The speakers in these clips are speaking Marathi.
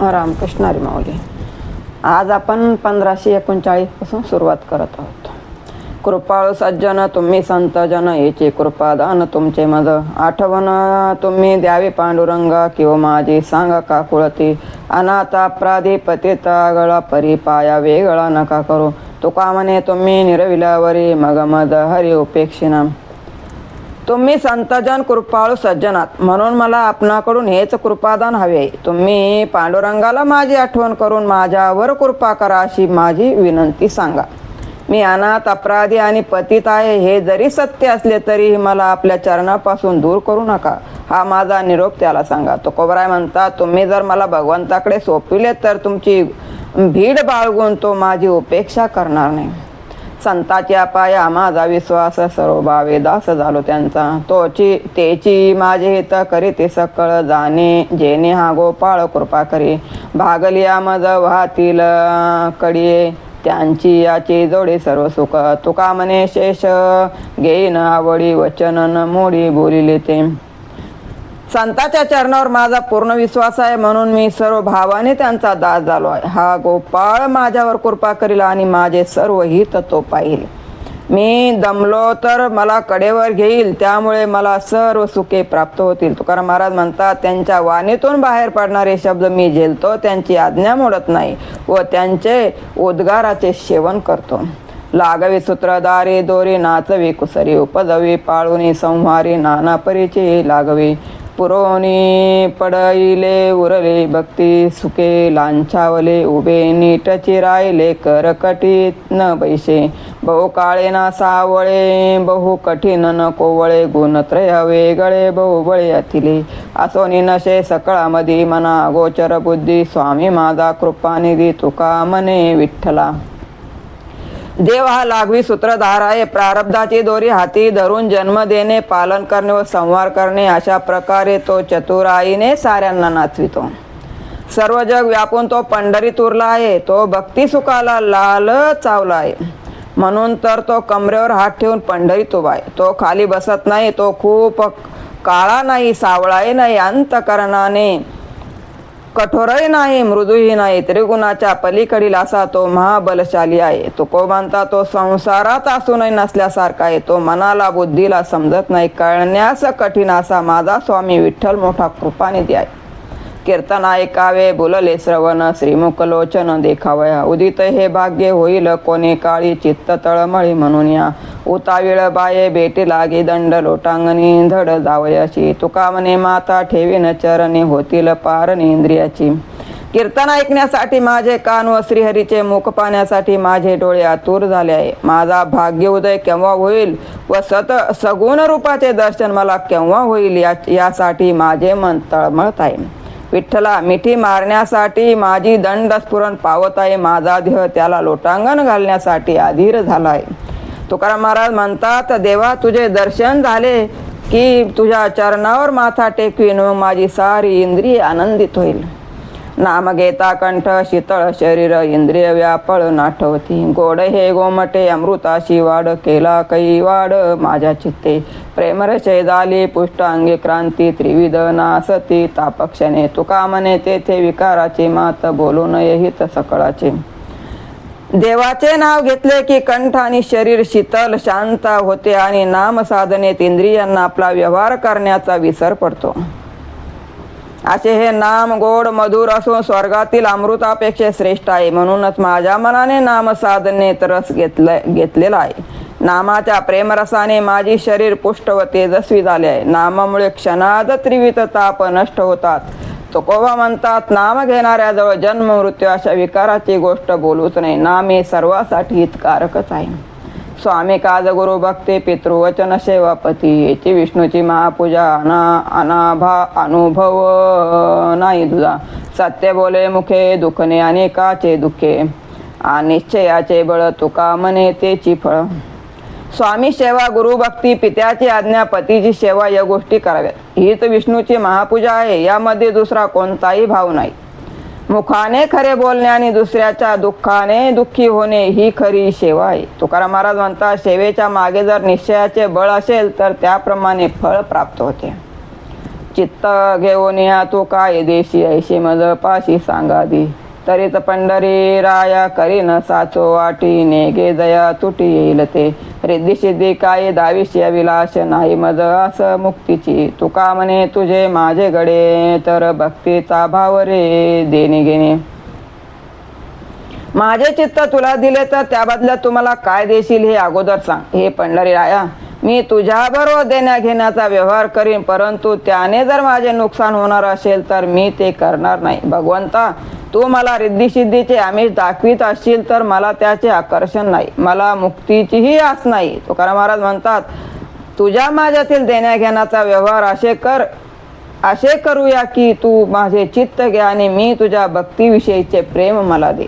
रामकृष्ण हरी माऊली. आज आपण 1539 पासून सुरुवात करत आहोत. कृपाळू सज्जन तुम्ही संत जन, याची कृपादान तुमचे मज. आठवण तुम्ही द्यावी पांडुरंगा, किंवा माझी सांगा का कुळती. अनाथ अपराधी पतिता गळा, परी पाया वेगळा नका करू. तुका म्हणे तुम्ही निरविल्यावरी, मग मद हरी उपेक्षिना. तुम्ही संतजन कृपाळू सज्जनात, म्हणून मला आपणाकडून हेच कृपादान हवे. तुम्ही पांडुरंगाला माझी आठवण करून माझ्यावर कृपा करा, अशी माझी विनंती सांगा. मी अनाथ अपराधी आणि पतित आहे, हे जरी सत्य असले तरीही मला आपल्या चरणापासून दूर करू नका, हा माझा निरोप त्याला सांगा. तुकोबराय म्हणतात, तुम्ही जर मला भगवंताकडे सोपविले तर तुमची भीड बाळगून तो माझी उपेक्षा करणार नाही. संताच्या पाया माझा विश्वास, सर्व भावे दास झालो त्यांचा. तेची माझे हित करीते सकळ, जाणे जेणे हा गोपाळ कृपा करी. भागलिया मज वाहतील कडिये, त्यांची याचे जोडे सर्व सुख. तुका म्हणे शेष घेईन आवडी, वचन न मोडी बोलिले ते. संताच्या चरणावर माझा पूर्ण विश्वास आहे, म्हणून मी सर्व भावाने त्यांचा दास झालो आहे. हा गोपाळ माझ्यावर कृपा करील आणि माझे सर्व हित तो पाहिल. मी दमलो तर मला कडेवर घेईल, त्यामुळे मला सर्व सुखे प्राप्त होतील. तुकाराम महाराज म्हणतात, त्यांच्या वाणीतून बाहेर पडणारे शब्द मी झेलतो, त्यांची आज्ञा मोडत नाही व त्यांचे उद्गाराचे सेवन करतो. लागवी सूत्रधारी दोरी, नाचवी कुसरी उपजवी, पाळुनी संहारी नाना परीचे लागवी. पुरोनी पडईले उरले भक्ती सुखे, लांछावले उभे नीट चिरायले करकटीत न बैसे. बहु काळे ना सावळे, बहु कठीण न कोवळे, गुणत्रय वेगळे बहुबळे अथिले. असोनी नशे सकळामधी, मना गोचर बुद्धी, स्वामी माझा कृपानिधी. तुका म्हणे विठ्ठला. देव हा लागवी सूत्रधार आहे. प्रारब्धाची दोरी हाती धरून जन्म देणे, पालन करणे व संहार करणे, अशा प्रकारे तो चतुराईने साऱ्यांना नाचवितो. सर्व जग व्यापून तो पंढरीत उरला आहे. तो भक्ती सुखाला लाल चावला आहे, म्हणून तर तो कमरेवर हात ठेवून पंढरीत उभा आहे. तो खाली बसत नाही, तो खूप काळा नाही, सावळाही नाही, अंतकरणाने कठोरही नाही, मृदूही नाही, त्रिगुणाच्या पलीकडील असा तो महाबलशाली आहे. तुकोबांता तो संसारात असूनही नसल्यासारखा आहे. तो मनाला बुद्धीला समजत नाही, कळण्यास कठीण असा माझा स्वामी विठ्ठल मोठा कृपानिधी आहे. कीर्तन ऐकावे बोलले श्रवण, श्रीमुख लोचन देखावया. उदित हे भाग्य होईल कोणी काळी, चित्त तळमळी म्हणून या. उताविळ बाये भेटी लागे दंड, लोटांगणी धड जावयाची. तुका म्हणे माता ठेवीन चरणी, होतील पारणी इंद्रियाची. कीर्तन ऐकण्यासाठी माझे कान व श्रीहरीचे मुख पाहण्यासाठी माझे डोळे आतुर झाले आहे. माझा भाग्य उदय केव्हा होईल व सगुण रूपाचे दर्शन मला केव्हा होईल, यासाठी माझे मन तळमळत आहे. विठ्ठला, मिठी मारण्यासाठी माझी दंड स्फुरण पावत आहे. माझा देह त्याला लोटांगण घालण्यासाठी अधीर झाला आहे. तुकाराम महाराज म्हणतात, देवा तुझे दर्शन झाले की तुझ्या चरणावर माथा टेकवीन, व माझी सारी इंद्रिय आनंदित होईल. नाम घेता कंठ शीतळ शरीर, इंद्रिय व्यापळ नाठवती. गोड हे गोमटे अमृताशी वाढ, केला कै वाढ माझ्या चित्ते. प्रेमरचे झाली पुष्ट अंगी क्रांती, त्रिविध नासती तापक्षणे. तुका म्हणे तेथे विकाराची मात, बोलू नये हित सकळाचे. देवाचे नाव घेतले की कंठ आणि शरीर शीतल शांत होते आणि नाम साधनेत इंद्रियांना आपला व्यवहार करण्याचा विसर पडतो. असे हे नाम गोड मधुर असून स्वर्गातील अमृतापेक्षा श्रेष्ठ आहे. म्हणूनच माझ्या मनाने नाम साधनेत रस घेतलेला आहे. नामाच्या प्रेमरसाने माझी शरीर पुष्ट व तेजस्वी झाले आहे. नामामुळे क्षणात त्रिविध ताप नष्ट होतात. तुकोबा म्हणतात, नाम घेणाऱ्याजवळ जन्म मृत्यू अशा विकाराची गोष्ट बोलूच नाही. नाम हे सर्वासाठी हितकारकच आहे. स्वामी काज गुरु भक्ती, पितृवचन सेवापती. याची विष्णूची महापूजा, अनुभव नाही तुझा. सत्य बोले मुखे, दुखणे अनेकाचे दुःखे. निश्चयाचे बळ, तुका म्हणे तेची फळ. स्वामी सेवा, गुरु भक्ती, पित्याची आज्ञा, पतीची सेवा या गोष्टी कराव्यात. हीच विष्णूची महापूजा आहे. यामध्ये दुसरा कोणताही भाव नाही. मुखाने खरे बोलणे आणि दुसऱ्याच्या दुःखाने दुःखी होणे ही खरी सेवा आहे. तुकाराम महाराज म्हणतात, सेवेच्या मागे जर निश्चयाचे बळ असेल तर त्याप्रमाणे फळ प्राप्त होते. चित्त घेऊन या तू काय देशी ऐशी मज पाशी सांगादी. तरीच पंढरी राया करीन साचो वाटी नेगे दया तुटी येईल ते. रिद्धी सिद्धी काय दाविष्य विलास नाही मज आस मुक्तीची. तुका म्हणे तुझे माझे गडे तर भक्तीचा भाव रे देणे घेणे. माझे चित्त तुला दिले तर त्या बदल्यात तुम्हाला काय देशील हे अगोदर सांग. हे पंढरी राया, मी तुझ्याबरोबर देण्या घेण्याचा व्यवहार करीन, परंतु त्याने जर माझे नुकसान होणार असेल तर मी ते करणार नाही. भगवंता, तू मला रिद्धी-सिद्धीचे आमिष दाखवित असशील तर मला त्याचे आकर्षण नाही, मला मुक्तीचीही आस नाही. तुकाराम महाराज म्हणतात, तुझ्या माझ्यातील देण्या घेण्याचा व्यवहार असे करूया की तू माझे चित्त घे आणि मी तुझ्या भक्तीविषयीचे प्रेम मला दे.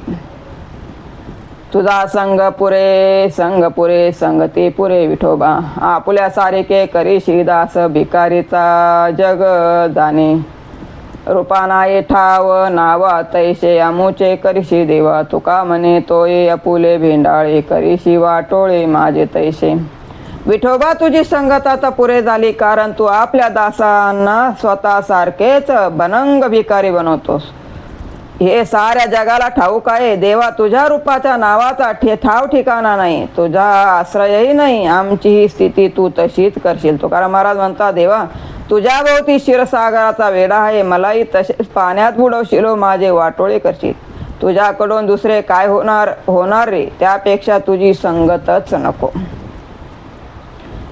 तुझा संग पुरे संगती पुरे विठोबा. आपुल्या सारिके करीशी दास भिकारीचा जग जाणे. रूपानाये ठाव नाव तैसे अमुचे करीशी देवा. तुका म्हणे तोये अपुले भेंडाळे करीशी वाटोळे माझे तैसे. विठोबा, तुझी संगत आता पुरे झाली, कारण तू आपल्या दासांना स्वतः सारखेच बनंग भिकारी बनवतोस. हे साऱ्या जगाला ठाऊक आहे. देवा, तुझ्या रूपाच्या नावाचा ठाव ठिकाणा नाही, तुझा आश्रयही नाही. आमची ही स्थिती तू तशीच करशील. तुकाराम महाराज म्हणतात, देवा, तुझ्या भोवती क्षीरसागराचा वेढा आहे, मलाही तसेच पाण्यात बुडवशील, माझे वाटोळे करशील. तुझ्याकडून दुसरे काय होणार रे. त्यापेक्षा तुझी संगतच नको.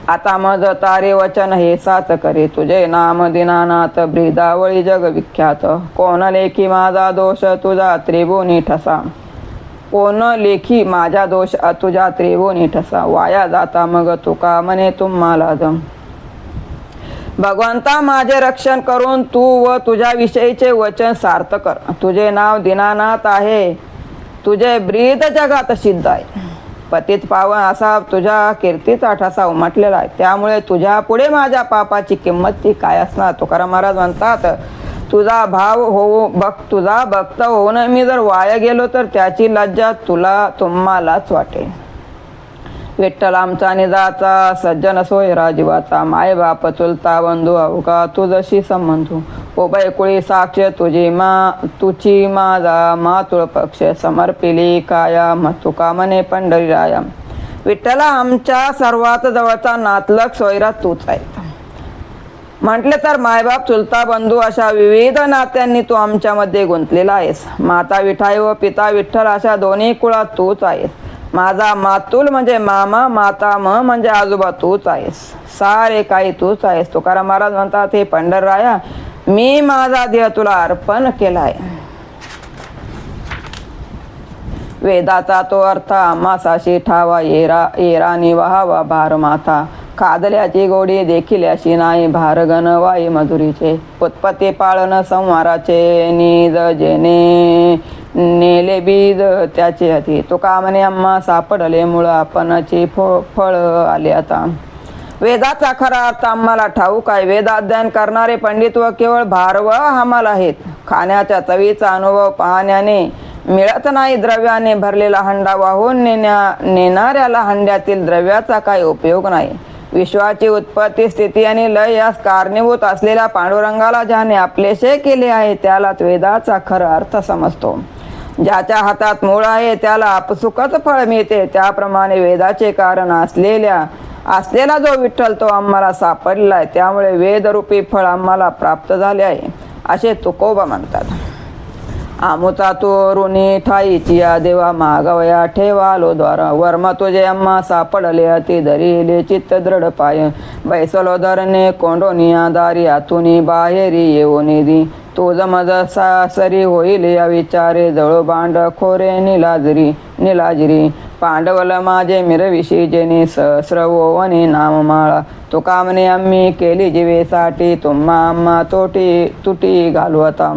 आता मज तारे वचन हे साच करे. तुझे नाम दीनानाथ ब्रिदावळी जग विख्यात. कोण लेखी माझा दोष तुझा त्रिभुवनी ठसा. कोण लेखी माझा दोष तुझ्या त्रिभुवनी ठसा. वाया जाता मग तुका म्हणे तुम्हाला दम. भगवंता, माझे रक्षण करून तू व तुझ्या विषयीचे वचन सार्थ कर. तुझे नाव दीनानाथ आहे, तुझे ब्रीद जगात सिद्ध आहे. पतित पावन असा तुझ्या कीर्तीचा ठसा उमटलेला आहे, त्यामुळे तुझ्या पुढे माझ्या पापाची किंमत ती काय असणार. तुकाराम महाराज म्हणतात, तुझा भक्त होऊन मी जर वाया गेलो तर त्याची लज्जा तुम्हालाच वाटेल. विठ्ठल आमचा निजाचा सज्जन सोयरा जीवाचा. माय बाप चुलता बंधू अवघा तुझशी संबंधू. उभय कुळी साक्ष तुझी माझा मातुळ पक्ष. समर्पिली काया तुका म्हणे पंढरी राया. विठ्ठला, आमच्या सर्वात जवळचा नातलग सोयरा तूच आहे. म्हटले तर मायबाप चुलता बंधू अशा विविध नात्यांनी तू आमच्यामध्ये गुंतलेला आहेस. माता विठाई व पिता विठ्ठल अशा दोन्ही कुळात तूच आहेस. माझा मातुल म्हणजे मामा, माता म्हणजे आजोबा तूच आहेस. सारे काही तूच आहेस. तुकाराम महाराज म्हणतात, हे पंढरराया, मी माझा देह तुला अर्पण केलाय. वेदाचा तो अर्थ आम्हासाशी ठावा. येरानी वहावा भार माथा. कादल्याची गोडी देखील अशी नाही, भारगण वाई मधुरीचे. उत्पत्ती पाळन संवाराचे निज जेने नेले बीज त्याचे अति. तुका म्हणे आम्हा सापडले मूळ आपणची फळ आले आता. वेदाचा खरा अर्थ आम्हाला ठाऊक आहे. वेद अध्ययन करणारे पंडित व केवळ भारव आम्हाला आहेत. खाण्याच्या चवीचा अनुभव पाहण्याने मिळत नाही. द्रव्याने भरलेला हंडा वाहून नेणाऱ्याला हंड्यातील द्रव्याचा काही उपयोग नाही. विश्वाची उत्पत्ती स्थिती आणि लय यास कारणीभूत असलेल्या पांडुरंगाला ज्याने आपलेसे केले आहे त्यालाच वेदाचा खरा अर्थ समजतो. ज्याच्या हातात मूळ आहे त्याला आपसुकच फळ मिळते. त्याप्रमाणे वेदाचे कारण असलेला जो विठ्ठल तो आम्हाला सापडला आहे, त्यामुळे वेदरूपी फळ आम्हाला प्राप्त झाले आहे असे तुकोबा म्हणतात. आमुचा तो ऋणी ठाईची या देवा मागवया ठेवालो द्वार. वर्म तुझे आम्हा सापडले अति धरिले चित्त दृढ पाय. बैसलो धरणे कोंडोनिया दारी आतुनी बाहेरी येऊन दी. तुझ मज सासरी होईल या विचारे जळू बांड खोरे निलाजिरी. पांडवल माझे मिरविशी जेने सहस्रवोवनी नाममाळा. तुका म्हणे आम्ही केली जीवेसाठी तुम्हा आम्हा तुटी घालवता.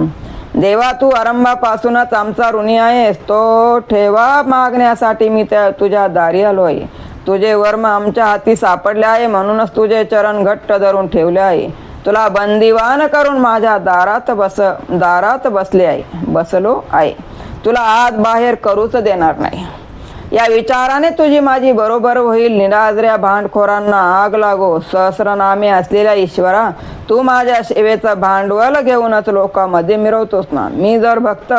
देवा, तू आरंभापासूनच आमचा ऋणी आहेस. तो ठेवा मागण्यासाठी मी तुझ्या दारी आलो आहे. तुझे वर्म आमच्या हाती सापडले आहे, म्हणूनच तुझे चरण घट्ट धरून ठेवले आहे. तुला बंदिवान करून माझ्या दारात बसलो आहे. तुला आत बाहेर करूच देणार नाही. या विचाराने तुझी माझी बरोबर होईल. निराजऱ्या भांडखोरांना आग लागो. सहस्रनामे असलेल्या ईश्वरा, तू माझ्या सेवेचं भांडवल घेऊनच लोकांमध्ये मिरवतोस ना. मी जर भक्त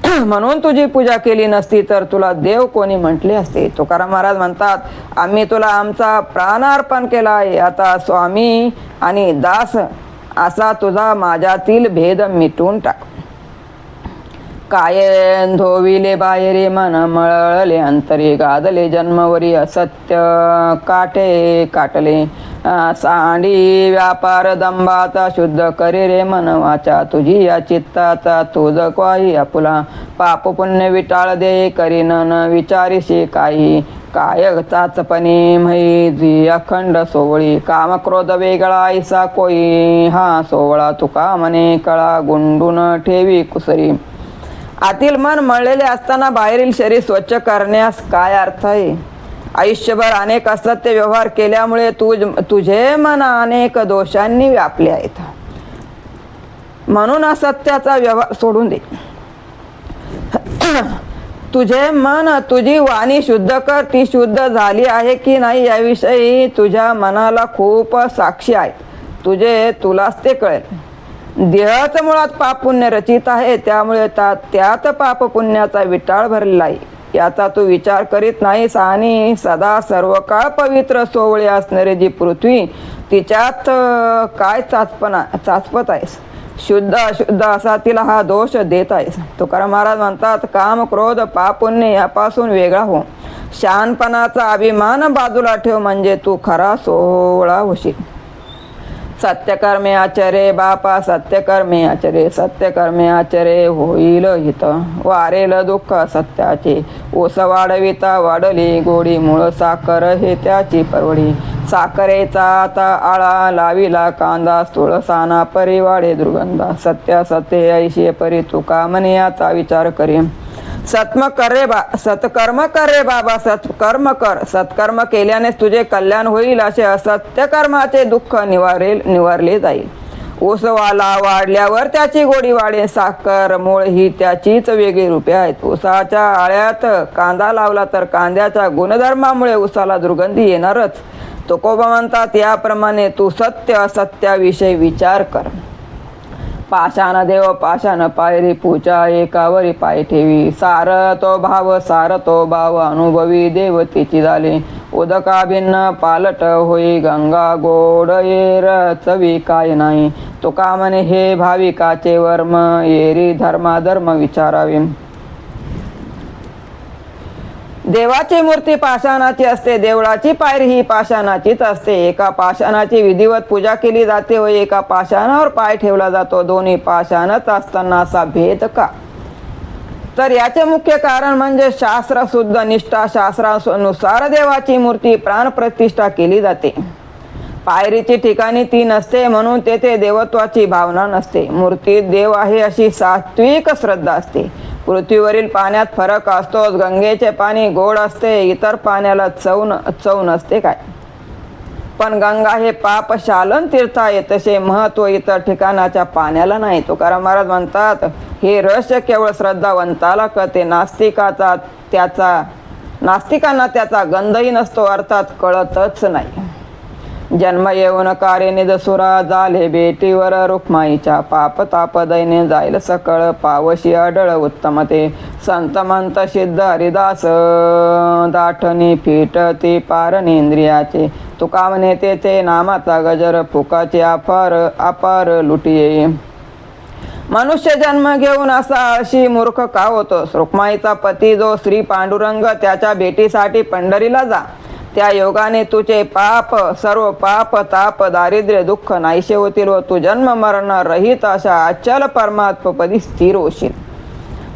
म्हणून तुझी पूजा केली नसती तर तुला देव कोणी म्हटले असते. तुकाराम महाराज म्हणतात, आम्ही तुला आमचा प्राणार्पण केला आहे. आता स्वामी आणि दास असा तुझा माझ्यातील भेद मिटून टाक. काय धोविले बाहेरी मन, मळले अंतरी गादले जन्मवरी असत्य काटे काटले. सांडी व्यापार दंबाचा शुद्ध करी रे मन वाचा, तुझी या चित्ताचा तुझ क्वाही आपुला. पाप पुण्य विटाळ दे करीन न विचारिशी काही. काय चाचपणे मही जी अखंड सोवळी. काम क्रोध वेगळा ऐसा कोई, हा सोवळा तुका मने कळा गुंडून ठेवी कुसरी. आतील मन मळलेले असताना बाहेरील शरीर स्वच्छ करण्यास काय अर्थ आहे. आयुष्यभर अनेक असत्य व्यवहार केल्यामुळे तुझे मन अनेक दोषांनी व्यापले आहेत. म्हणून असत्याचा व्यवहार सोडून दे. तुझे मन तुझी वाणी शुद्ध कर. ती शुद्ध झाली आहे की नाही याविषयी तुझ्या मनाला खूप साक्षी आहे. तुलाच ते कळेल. देहाच मुळात पाप पुण्य रचित आहे, त्यामुळे त्यात पाप पुण्याचा विटाळ भरलेला आहे. याचा तू विचार करीत नाहीस आणि सदा सर्व काळ पवित्र सोवळे असणारी जी पृथ्वी, तिच्यात काय चाचपत आहेस. शुद्ध अशुद्ध असा तिला हा दोष देत आहेस. तुकाराम महाराज म्हणतात, काम क्रोध पाप पुण्य यापासून वेगळा हो. शहाणपणाचा अभिमान बाजूला ठेव, म्हणजे तू खरा सोहळा होशील. सत्यकर्मे आचरे बापा, सत्यकर्मे आचरे. सत्यकर्मे आचरे होईल हित, वारेल दुःख सत्याचे. ओस वाढविता वाढली गोडी, मूळ साखर हे त्याची परवडी. साखरेचा आता आळा लाविला कांदा, तुळसाना परिवाडे दुर्गंधा. सत्य सत्य ऐशी परी तुका म्हणे याचा विचार करी. सत्कर्म कर रे बाबा, सत्कर्म कर. सत्कर्म केल्यानेच तुझे कल्याण होईल. असे असत्य कर्माचे दुःख निवारले जाईल. ऊसवाला वाढल्यावर त्याची गोडी वाढेल. साखर मूळ ही त्याचीच वेगळी रूपे आहेत. ऊसाच्या आळ्यात कांदा लावला तर कांद्याच्या गुणधर्मामुळे ऊसाला दुर्गंधी येणारच. तुकोबा म्हणतात, याप्रमाणे तू सत्य असत्याविषयी विचार कर. पाषाण देव पाषाण पायरी, पूजा एकावरी पाय ठेवी. सार तो भाव अनुभवी देव तिची झाले. उदका भिन्न पालट होई, गंगा गोड येर चवी काय नाही. तुका म्हणे हे भाविकाचे वर्म, येरी धर्माधर्म विचारावे. देवाची मूर्ती पाषाणाची असते, देवळाची पायरी ही पाषाणाचीच असते. एका पाषाणाची विधिवत पूजा केली जाते व एका पाषाणावर पाय ठेवला जातो. दोन्ही पाषाणच असताना असा भेद का? तर याचे मुख्य कारण म्हणजे शास्त्र शुद्ध निष्ठा. शास्त्रानुसार देवाची मूर्ती प्राणप्रतिष्ठा केली जाते. पायरीची ठिकाणी ती नसते, म्हणून तेथे देवत्वाची भावना नसते. मूर्तीत देव आहे अशी सात्विक श्रद्धा असते. पृथ्वीवरील पाण्यात फरक असतोच. गंगेचे पाणी गोड असते, इतर पाण्याला चव नसते काय. पण गंगा हे पाप शालन तीर्थ आहे, तसे महत्व इतर ठिकाणाच्या पाण्याला नाही. तुकाराम महाराज म्हणतात, हे रहस्य केवळ श्रद्धावंताला कळते. नास्तिकांना त्याचा गंधही नसतो, अर्थात कळतच नाही. जन्म येऊन कार्य निजसुरा, झाले बेटीवर रुक्माईच्या. पाप ताप दैने जाईल सकळ, पावशी अडळ उत्तमते. संत मंत सिद्ध हरिदास, दाठणी फिटती पारणेंद्रियाचे. तुका म्हणे तेथे नामाचा गजर, फुकाचे अपार लुटिये. मनुष्य जन्म घेऊन असा आळशी मूर्ख का होतोस. रुक्माईचा पती जो श्री पांडुरंग, त्याच्या भेटीसाठी पंढरीला जा. त्या योगाने तुझे सर्व पाप ताप दारिद्र्य दुःख नाहीसे होतील व तू जन्म मरण रहित अशा अचल परमात्मपदी स्थिर होशील.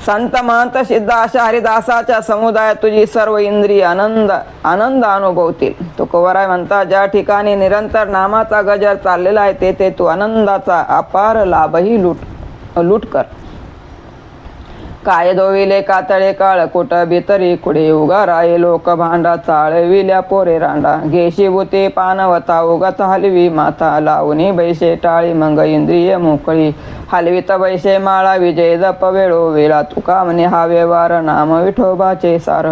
संत महंत सिद्ध अशा हरिदासाच्या समुदायात तुझी सर्व इंद्रिय आनंद अनुभवतील. तुकोबराय म्हणतात, ज्या ठिकाणी निरंतर नामाचा गजर चाललेला आहे तेथे तू आनंदाचा अपार लाभही लूट कर. काय धोविले कातळे काळ, कुट भीतरी कुडे. उगा राये लोक भांडा, चाळविल्या पोरे रांडा. घेशी भूते पानवता, उगाच हलवी माथा. लावणी बैसे टाळी, मग इंद्रिय मोकळी. हलवीत बैसे माळा, विजय जप वेळो वेळा. तुका म्हणे हा व्यवहार, नाम विठोबाचे सार.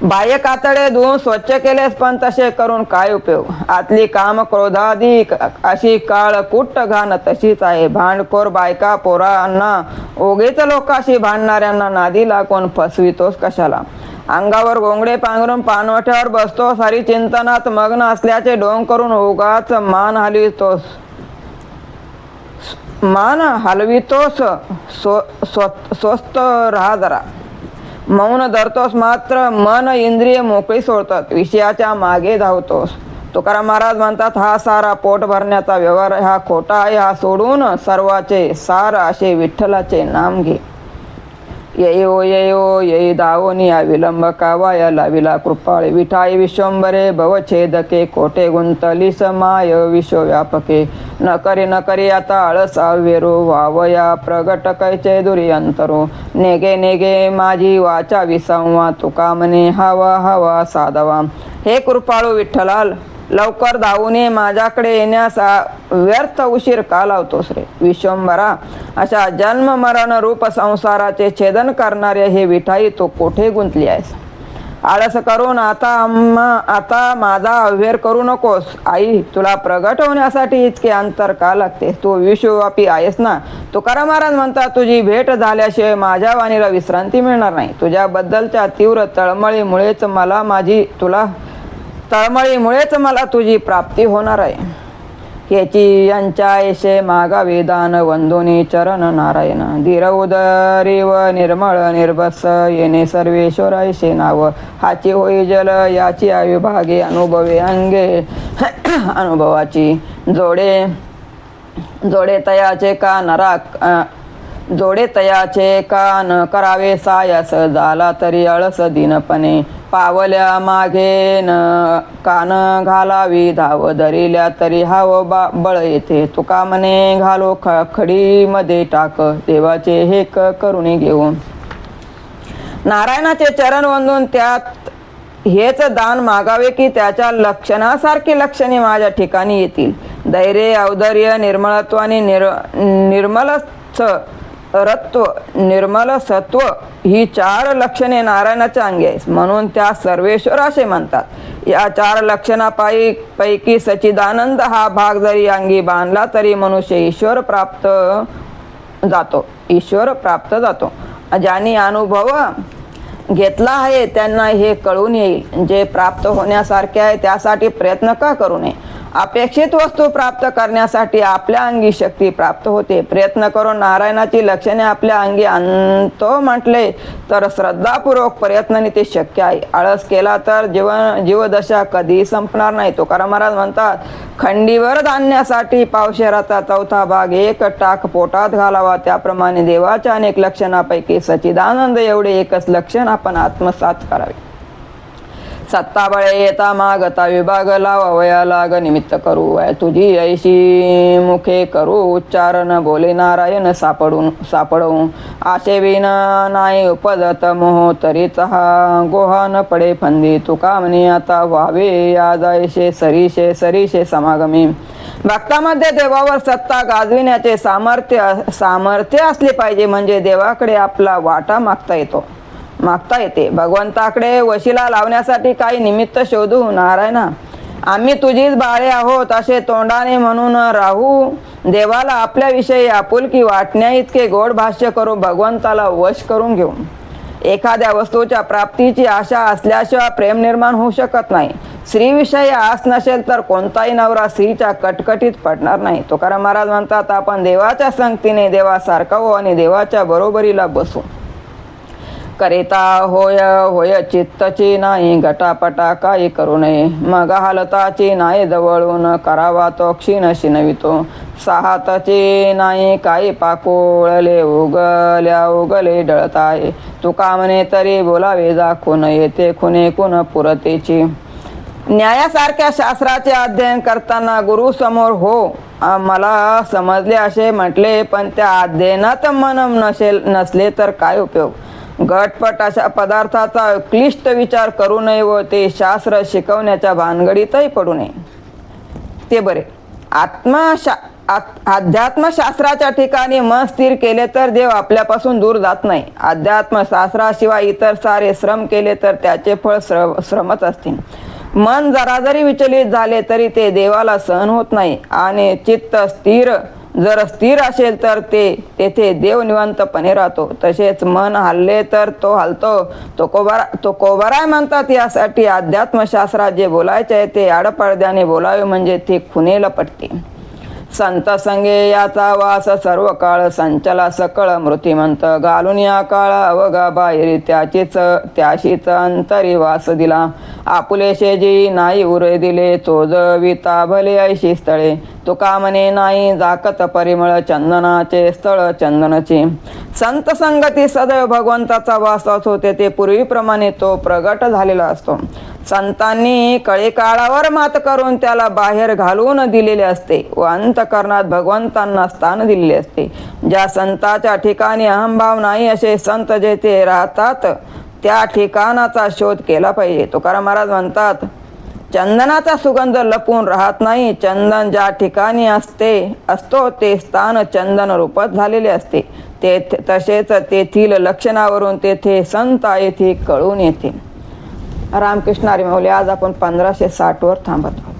बाह्य कातडे धुवून स्वच्छ केलेस, पण तसे करून काय उपयोग. आतली काम क्रोधादी अशी काळ कुट्ट घाण तशीच आहे. भांडखोर बायका पोरांना ओगीच लोकाशी भांडणाऱ्यांना नादी लागून फसवितोस कशाला. अंगावर गोंगडे पांघरून पानवठ्यावर बसतो, सारी चिंतनात मग्न असल्याचे ढोंग करून उगाच मान हलवितोस. स्वस्त राहा जरा. मौन धरतोस मात्र मन इंद्रिय मोकळी सोडतात, विषयाच्या मागे धावतोस. तुकाराम महाराज म्हणतात, हा सारा पोट भरण्याचा व्यवहार हा खोटा आहे. हा सोडून सर्वाचे सार असे विठ्ठलाचे नाम घे. येयो येयो येई दावोनी विलंब कावाया लाविला कृपाळे. विठाई विश्वंबरे भवछेदके कोठे गुंतलीस माय विश्वव्यापके. न करी आता आळस वेरू वावया प्रगट कैचे दुर्यंतरो. नेगे नेगे माझी वाचा विसंवा तुका म्हणे हवा हवा साधवा. हे कृपाळू विठ्ठलाल, लवकर धावून ये, माझ्याकडे येण्यास व्यर्थ उशीर का लावतोस रे. विश्वंभरा, अशा जन्म मरण रूप संसाराचे छेदन करणारे हे विठाई तू कोठे गुंतली आहेस. आळस करून आता माझा अव्हेर करू नकोस. आई, तुला प्रगट होण्यासाठी इतके अंतर का लागते. तू विश्वव्यापी आहेस ना. तुकाराम महाराज म्हणतात, तुझी भेट झाल्याशिवाय माझ्या वाणीला विश्रांती मिळणार नाही. तुझ्याबद्दलच्या तीव्र तळमळीमुळेच मला तुझी प्राप्ती होणार आहे. याची यांच्या ऐशे मागावे दान वंदोनी चरण नारायण. धीर उदरी व निर्मळ निर्भस येणे सर्वेश्वर ऐशे नाव. हाची होई जल याची आविभागे अनुभवे अंगे अनुभवाची. जोडे तयाचे का न करावे सायास. झाला तरी अळस दिनपणे. पावल्या मागे न कान घालावी धाव. धरिल्या तरी हाव बळ येते. तुका म्हणे घालो खडी मध्ये टाक. देवाचे हेक करून घेऊन नारायणाचे चरण वंदून त्यात हेच दान मागावे की त्याच्या लक्षणासारखी लक्षणे माझ्या ठिकाणी येतील. धैर्य, औदार्य, निर्मळत्व आणि निर्मल सत्व ही 4 लक्षणे नारायणाच्या अंगी आहेत, म्हणून त्या सर्वेश्वर असे म्हणतात. या 4 लक्षणापैकी सच्चिदानंद हा भाग जरी अंगी बांधला तरी मनुष्य ईश्वर प्राप्त जातो. ज्यांनी अनुभव घेतला आहे त्यांना हे कळून येईल. जे प्राप्त होण्यासारखे आहे त्यासाठी प्रयत्न का करू नये. अपेक्षित वस्तू प्राप्त करण्यासाठी आपल्या अंगी शक्ती प्राप्त होते. प्रयत्न करून नारायणाची लक्षणे आपल्या अंगी आणतो म्हटले तर श्रद्धापूर्वक प्रयत्नाने ते शक्य आहे. आळस केला तर जीवदशा कधी संपणार नाही. तुकाराम महाराज म्हणतात, खंडीवर धान्यासाठी पावशेराचा 4था भाग 1 टाक पोटात घालावा. त्याप्रमाणे देवाच्या अनेक लक्षणापैकी सच्चिदानंद एवढे एकच लक्षण आपण आत्मसात करावे. सत्ता बळे येता मागता विभाग लावया लाग. निमित्त करू तुझी ऐशी मुखे करू उच्चारण. बोले नारायण सापडू. आशे विन नाही उपजत मोह तरीच हा गोहा न पडे फंदी. तुका म्हणे आता व्हावे आज ऐशे सरीशे समागमी. भक्तामध्ये देवावर सत्ता गाजविण्याचे सामर्थ्य असले पाहिजे, म्हणजे देवाकडे आपला वाटा मागता येते. भगवंताकडे वशिला लावण्यासाठी काही निमित्त शोधू. नारायणा, आम्ही तुझीच बाळे आहोत असे तोंडाने म्हणून राहू. देवाला आपल्याविषयी आपुलकी वाटण्या इतके गोड भाष्य करू. भगवंताला वश करून घेऊ. एखाद्या वस्तूच्या प्राप्तीची आशा असल्याशिवाय प्रेम निर्माण होऊ शकत नाही. स्त्रीविषयी आस नसेल तर कोणताही नवरा स्त्रीच्या कटकटीत पडणार नाही. तुकाराम महाराज म्हणतात, आपण देवाच्या संगतीने देवासारखा हो आणि देवाच्या बरोबरीला बसू. करिता होय चित्तची नाही गटापटा काही करू नये. मग हालताची नाही जवळून करावा तो क्षीण शिनवितो. साहताची नाही काही पाकोळले उगले डळताय. तुका म्हणे तरी बोलावे दाखवून येते खुने कुण पुरतेची. न्यायासारख्या शास्त्राचे अध्ययन करताना गुरु समोर मला समजले असे म्हटले, पण त्या अध्ययनात मन नसले तर काय उपयोग. गटपट अशा पदार्थाचा क्लिष्ट विचार करू नये व ते शास्त्र शिकवण्याच्या भानगडीतही पडू नये. ते बरे. अध्यात्मशास्त्राच्या ठिकाणी मन स्थिर केले तर देव आपल्यापासून दूर जात नाही. अध्यात्मशास्त्राशिवाय इतर सारे श्रम केले तर त्याचे फळ श्रमच असतील. मन जरा जरी विचलित झाले तरी ते देवाला सहन होत नाही आणि चित्त जर स्थिर असेल तर तेथे देव निवांतपणे राहतो. तसेच मन हल्ले तर तो हलतो. तो कोबराय म्हणतात. यासाठी अध्यात्मशास्त्रात जे बोलायचे आहे ते आडपडद्याने बोलावे म्हणजे ते खुनेला पटते. संत संगे याचा वास सर्व काळ संचला सकळ मृतिमंत घालून या काळ अवघा बाहेरी त्याशीच अंतरी वास दिला. आपुलेशे जी नाही उरे दिले तो जविता भले ऐशी स्थळे तुका म्हणे नाही जाकत परिमळ चंदनाचे स्थळ चंदनचे. संत संगती सदैव भगवंताचा वास असतो. ते पूर्वीप्रमाणे तो प्रगट झालेला असतो. संतांनी कळे काळावर मात करून त्याला बाहेर घालून दिलेले असते व अंतःकरणात भगवंतांना स्थान दिलेले असते. ज्या संताच्या ठिकाणी अहंभाव नाही असे संत जेथे राहतात त्या ठिकाणाचा शोध केला पाहिजे. तुकाराम महाराज म्हणतात, चंदनाचा सुगंध लपून राहत नाही. चंदन ज्या ठिकाणी असतो ते स्थान चंदन रूपच झालेले असते. तसेच तेथील लक्षणावरून तेथे संत आहेत हे कळून येते. रामकृष्ण हरी माऊली. आज आपण 1560 वर थांबत आहोत.